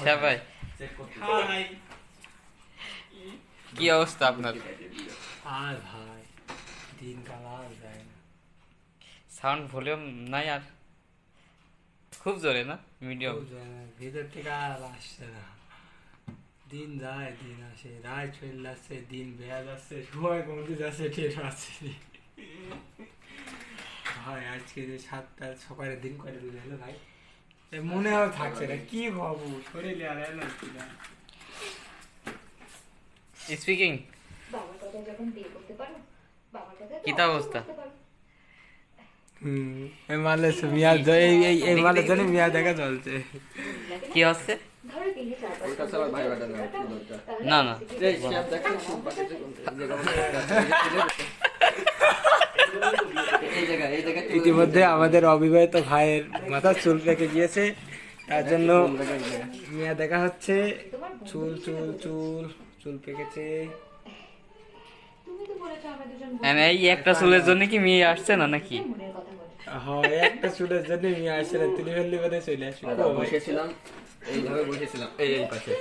সবাই কি অবস্থা আপনার? আর ভাই দিন কাল আর যায় না। সাউন্ড ভলিউম নাই আর খুব জোরে না, মিডিয়াম? খুব যায় না, ভিতর থেকে আর আসছে না। দিন যায় দিন আসে, রাত চলে যাচ্ছে, দিন বেয়া যাচ্ছে, সময় কমতে যাচ্ছে, টের পাচ্ছি না। ভাই আজকে যে 7টা সকালে দিন করে দিলে হলো ভাই, এ মনেও থাকছে না কি ভাবু, শরীরে আর এনার্জি না। স্পিকিং বাবার কথা যখন বিয়ে করতে পারো, বাবার কথা কি তা অবস্থা? এই মালের মিয়া এই মালের জন্য মিয়া দেখা চলছে। কি হচ্ছে? ধরো দিনে 4-5 ওটা ছাড়া ভাই বাটা না কি দরকার। না না এই শেফ দেখেন খুব বাটাতে কোনটা এই জায়গা ইতিমধ্যে আমাদের অবিবাহিত ভাইয়ের মাথার চুল পেকে গিয়েছে, তার জন্য মিয়া দেখা হচ্ছে। চুল চুল চুল চুল পেকেছে। তুমি তো বলেছো আমরা দুজন এই একটা চুলের জন্য কি মেয়ে আসছে না নাকি? মনের কথা বলে। হয় একটা চুলের জন্য মিয়া আসছে না, তুলি ফেললি বলে চলে আসবে। বসেছিলাম এইভাবে বসেছিলাম এই পাশে।